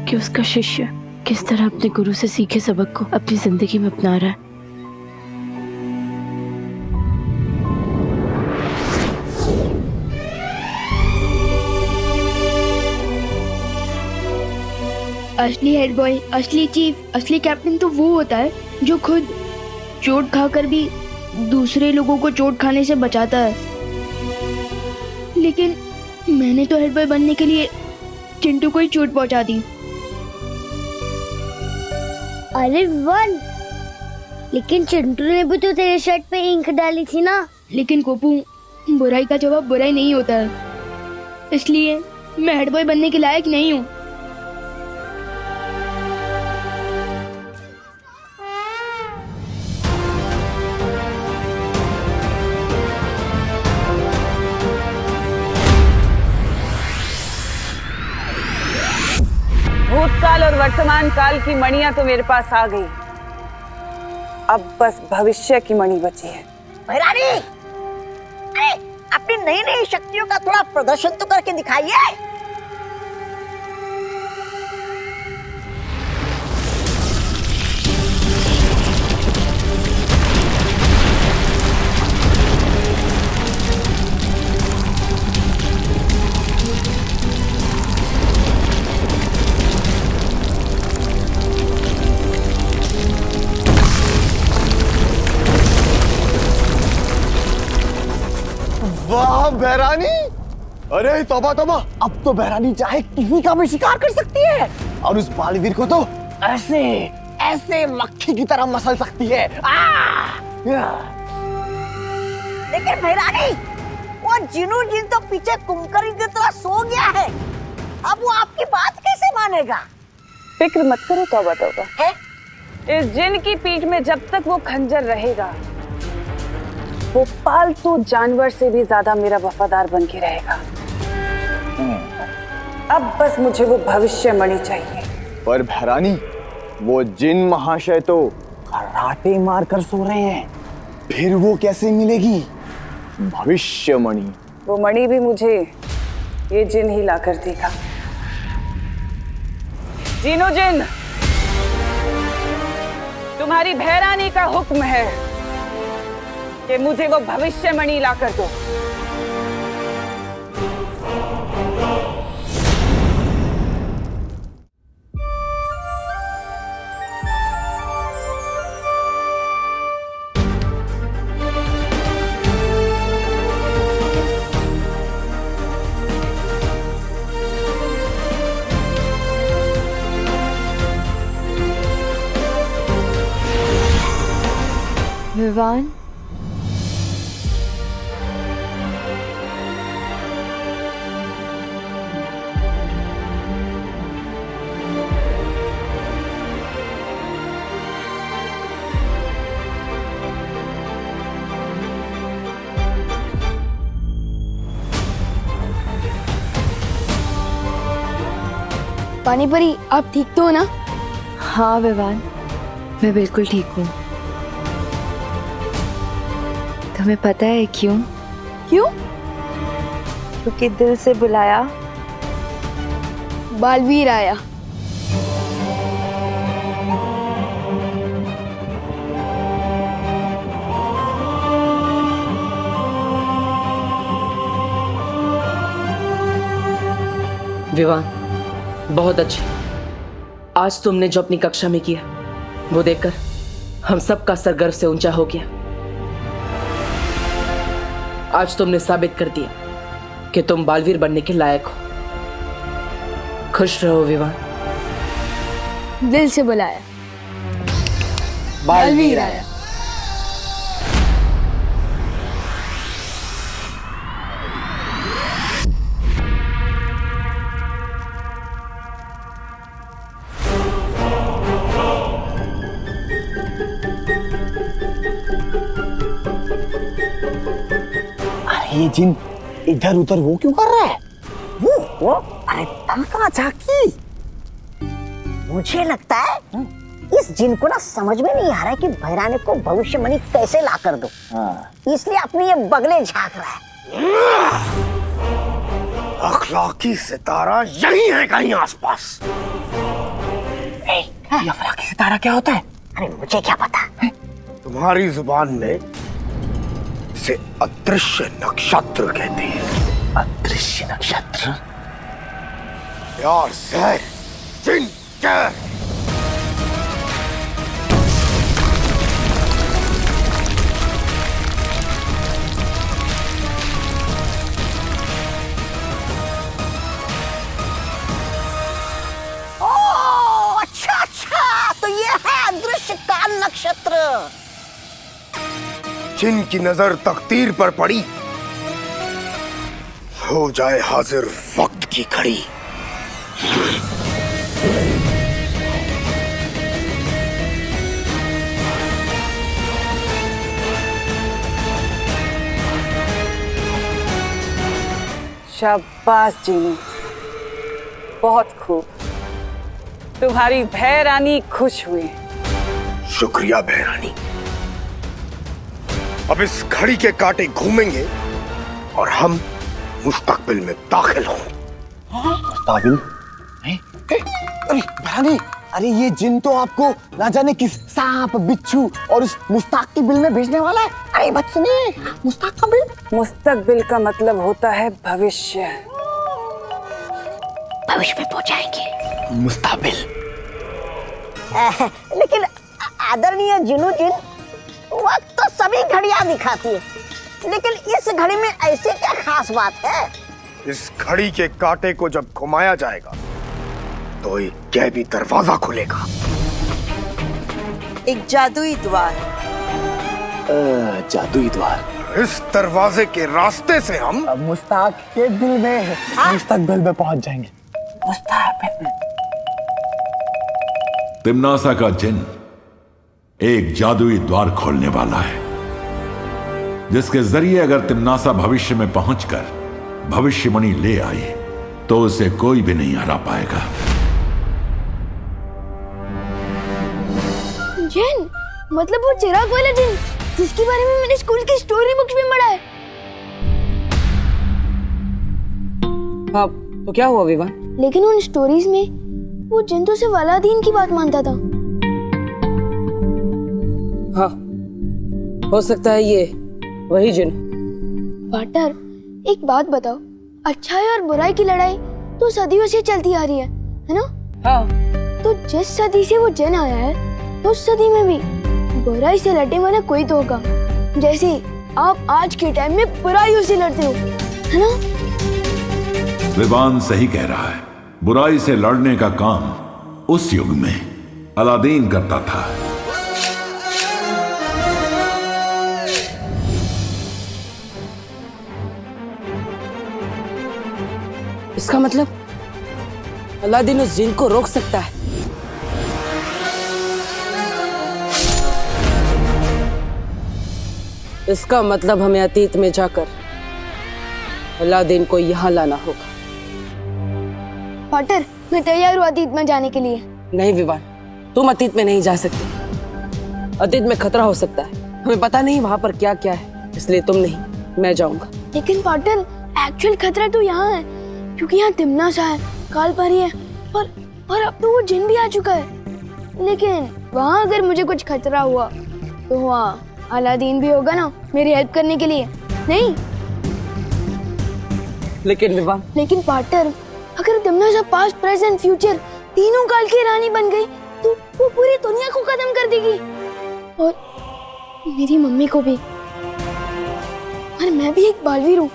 कि उसका शिष्य किस तरह अपने गुरु से सीखे सबक को अपनी जिंदगी में अपना रहा है। असली हेड बॉय, असली चीफ, असली कैप्टन तो वो होता है जो खुद चोट खाकर भी दूसरे लोगों को चोट खाने से बचाता है। लेकिन मैंने तो हेड बॉय बनने के लिए चिंटू को ही चोट पहुंचा दी। अरे वन, लेकिन चिंटू ने भी तो तेरे शर्ट पे इंक डाली थी ना। लेकिन कोपू, बुराई का जवाब बुराई नहीं होता है, इसलिए मैं हेड बॉय बनने के लायक नहीं हूँ। भूतकाल और वर्तमान काल की मणियां तो मेरे पास आ गई, अब बस भविष्य की मणि बची है। भैरानी, अरे अपनी नई नई शक्तियों का थोड़ा प्रदर्शन तो करके दिखाइए। वाह बहरानी, अरे तौबा तौबा, अब तो बहरानी चाहे किसी का भी शिकार कर सकती है और उस बालवीर को तो ऐसे ऐसे मक्खी की तरह मसल सकती है। लेकिन भैरानी, वो जिनू जिन तो पीछे कुमकरी की तरह सो गया है, अब वो आपकी बात कैसे मानेगा? फिक्र मत करो तौबा तौबा, इस जिन की पीठ में जब तक वो खंजर रहेगा, वो पालतू जानवर से भी ज्यादा मेरा वफादार बन के रहेगा। अब बस मुझे वो भविष्य मणि चाहिए। पर बहरानी, वो जिन महाशय तो कराटे मार कर सो रहे हैं, फिर वो कैसे मिलेगी भविष्य मणि? वो मणि भी मुझे ये जिन ही ला कर देगा। जिनो जिन, तुम्हारी भैरानी का हुक्म है कि मुझे वो भविष्य मणि ला कर दो। विवान, पानी परी, आप ठीक तो हो ना? हाँ विवान, मैं बिल्कुल ठीक हूँ। तुम्हें पता है क्यों? क्यों? क्योंकि दिल से बुलाया बालवीर आया। विवान, बहुत अच्छे। आज तुमने जो अपनी कक्षा में किया वो देखकर हम सब का सर गर्व से ऊंचा हो गया। आज तुमने साबित कर दिया कि तुम बालवीर बनने के लायक हो। खुश रहो विवान। दिल से बुलाया बालवीर आया। ये जिन इधर उधर वो क्यों कर रहा है? वो अरे तनका झाकी। मुझे लगता है इस जिन को ना समझ में नहीं आ रहा है कि भैरानी को भविष्यवाणी कैसे ला कर दो। इसलिए अपनी ये बगले झांक रहा है। अखलाकी सितारा यही है कहीं आसपास। ये अखलाकी सितारा क्या होता है? अरे मुझे क्या पता। तुम्हारी जुबान में इसे अदृश्य नक्षत्र कहते हैं। अदृश्य नक्षत्र? यार जहर, जिन जहर। ओह अच्छा अच्छा, तो ये है अदृश्य काल नक्षत्र। जिनकी नजर तकदीर पर पड़ी, हो जाए हाजिर वक्त की घड़ी। शाबाश जीनू, बहुत खूब। तुम्हारी भैरानी खुश हुई। शुक्रिया भैरानी। अब इस घड़ी के कांटे घूमेंगे और हम मुस्तकबिल में दाखिल होंगे। मुस्तकबिल? अरे भैरानी, अरे ये जिन तो आपको ना जाने किस सांप, बिच्छू और उस मुस्तकबिल में भेजने वाला है। अरे बच्चे, मुस्तकबिल? मुस्तकबिल का मतलब होता है भविष्य। भविष्य में पहुंचाएंगे। मुस्तकबिल। लेकिन आदरणीय जिनू जिन, वक्त तो सभी घड़ियां दिखाती है, लेकिन इस घड़ी में ऐसी क्या खास बात है? इस घड़ी के कांटे को जब घुमाया जाएगा तो एक गैबी दरवाजा खुलेगा। एक जादुई द्वार। जादुई द्वार। इस दरवाजे के रास्ते से हम मुस्तकबिल में पहुंच जाएंगे। मुस्तकबिल। तिम्नासा का जिन एक जादुई द्वार खोलने वाला है, जिसके जरिए अगर तिम्नासा भविष्य में पहुंचकर भविष्यवाणी ले आए तो उसे कोई भी नहीं हरा पाएगा। जिन, मतलब वो चिराग वाला जिन जिसके बारे में मैंने स्कूल की स्टोरी बुक्स में पढ़ा है। हाँ, तो क्या हुआ विवान? लेकिन उन स्टोरीज में वो जिन तो सिर्फ अलादीन की बात मानता था। हाँ, हो सकता है ये वही जिन। पार्टनर, एक बात बताओ, अच्छाई और बुराई की लड़ाई तो सदियों से चलती आ रही है ना? हाँ। तो जिस सदी से वो जिन आया है, उस सदी में भी बुराई से लड़ने वाला कोई तो होगा, जैसे आप आज के टाइम में बुराइयों से लड़ते हो, है ना? विवान सही कह रहा है। बुराई से लड़ने का काम उस युग में अलादीन करता था। इसका मतलब अलादीन उस जिन को रोक सकता है। इसका मतलब हमें अतीत में जाकर अलादीन को यहां लाना होगा। पार्टनर, मैं तैयार हूँ अतीत में जाने के लिए। नहीं विवान, तुम अतीत में नहीं जा सकते। अतीत में खतरा हो सकता है, हमें पता नहीं वहां पर क्या क्या है, इसलिए तुम नहीं, मैं जाऊंगा। लेकिन पार्टनर, एक्चुअल खतरा तो यहाँ है, क्योंकि यहाँ तिमनासा है, कालपरी है और अब तो वो जिन भी आ चुका है। लेकिन वहाँ अगर मुझे कुछ खतरा हुआ तो वहाँ अलादीन भी होगा ना मेरी हेल्प करने के लिए, नहीं? लेकिन विवान, लेकिन पार्टनर, अगर तिमनासा पास्ट प्रेजेंट फ्यूचर तीनों काल की रानी बन गई तो वो पूरी दुनिया को खत्म कर देगी और मेरी मम्मी को भी। और मैं भी एक बालवीर हूँ,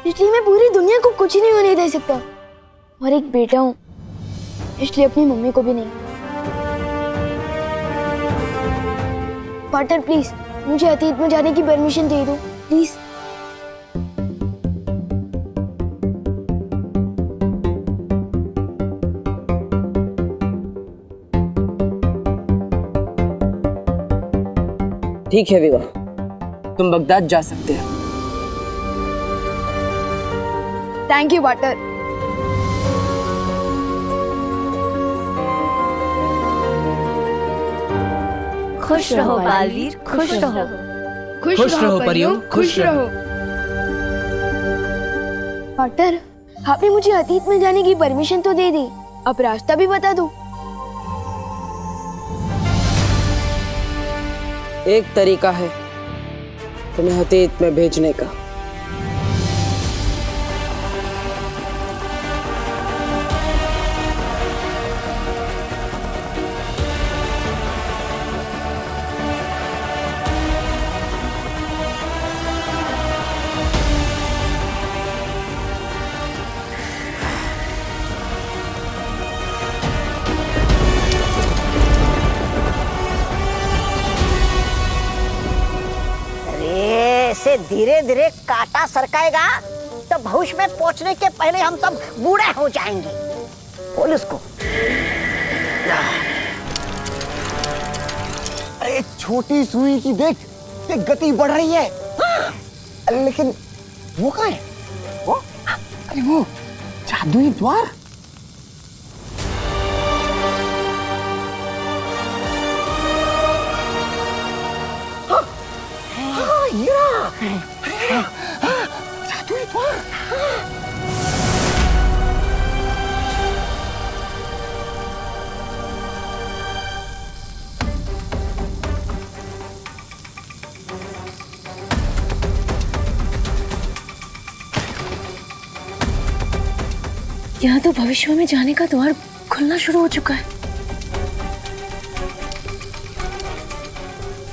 इसलिए मैं पूरी दुनिया को कुछ नहीं होने दे सकता। और एक बेटा हूँ, इसलिए अपनी मम्मी को भी नहीं। पार्टनर प्लीज मुझे अतीत में जाने की परमिशन दे दो, प्लीज। ठीक है विवाह, तुम बगदाद जा सकते हो। Thank you partner. खुश रहो बालवीर, खुश रहो। खुश रहो परियों, खुश रहो। पार्टनर, आपने मुझे अतीत में जाने की परमिशन तो दे दी, अब रास्ता भी बता दो। एक तरीका है तुम्हें अतीत में भेजने का। ऐसे धीरे धीरे कांटा सरकाएगा तो भविष्य में पहुंचने के पहले हम सब बूढ़े हो जाएंगे। बोल उसको। अरे छोटी सुई की देख, गति बढ़ रही है। लेकिन वो कहाँ है? वो? अरे वो जादुई द्वार। जादुई द्वार। यहाँ तो भविष्य में जाने का द्वार खुलना शुरू हो चुका है।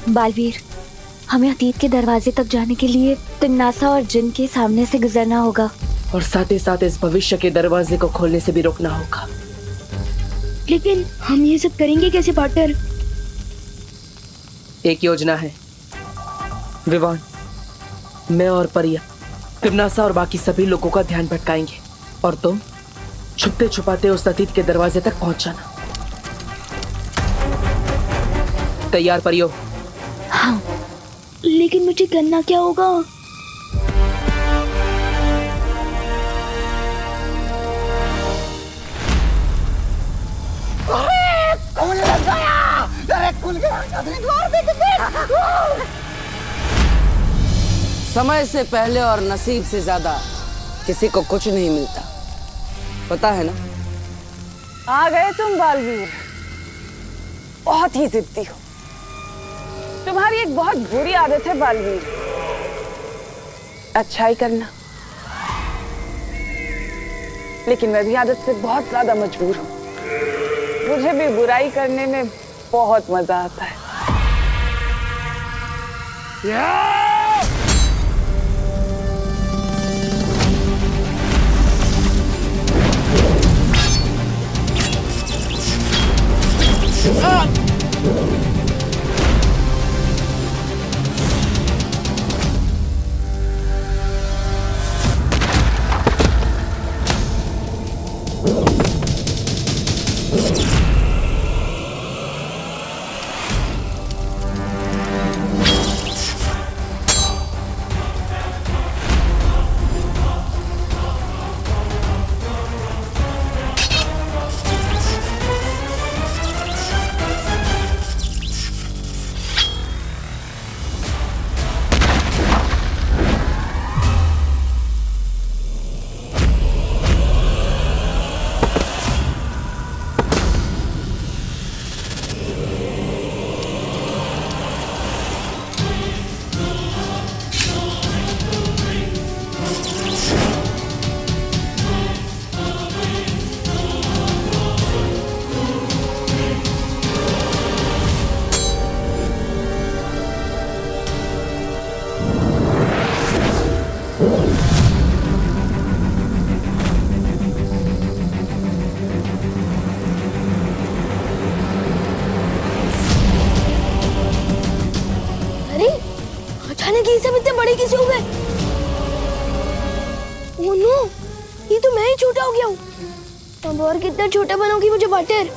बालवीर, हमें अतीत के दरवाजे तक जाने के लिए तिमनासा और जिन के सामने से गुजरना होगा, और साथ ही साथ इस भविष्य के दरवाजे को खोलने से भी रोकना होगा। लेकिन हम ये सब करेंगे कैसे पार्टनर? एक योजना है विवान। मैं और परिया तिमनासा और बाकी सभी लोगों का ध्यान भटकाएंगे और तुम छुपते छुपाते उस अतीत के दरवाजे तक पहुंच जाना। तैयार परियो? हाँ, लेकिन मुझे करना क्या होगा? खुल गया! अरे खुल गया! जादुई द्वार देख। समय से पहले और नसीब से ज्यादा किसी को कुछ नहीं मिलता, पता है ना? आ गए तुम बालवीर। बहुत ही जिद्दी हो। तुम्हारी एक बहुत बुरी आदत है बालवीर, अच्छाई करना। लेकिन मैं भी आदत से बहुत ज्यादा मजबूर हूँ। मुझे भी बुराई करने में बहुत मजा आता है। बड़े कैसे हो गए? ओह नो, ये तो मैं ही छोटा हो गया हूँ। अब और कितना छोटा बनाओगी मुझे बटर?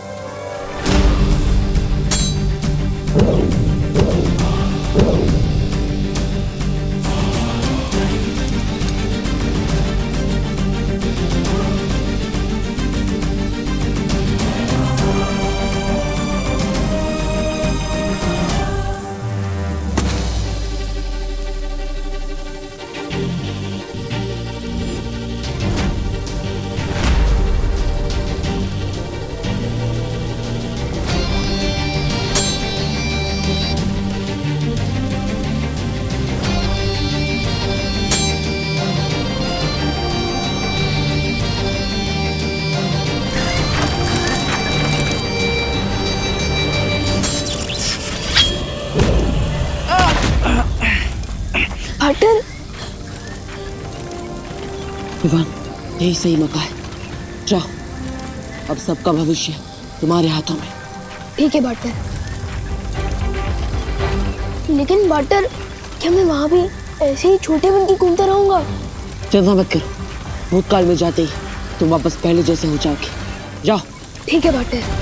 बटर, विवान, यही सही मौका है। जाओ, अब सबका भविष्य तुम्हारे हाथों में। ठीक है बटर। लेकिन बटर, क्या मैं वहाँ भी ऐसे ही छोटे बन के घूमता रहूंगा? चिंता मत करो, भूतकाल में जाते ही तुम वापस पहले जैसे हो जाओगे। जाओ। ठीक है बटर।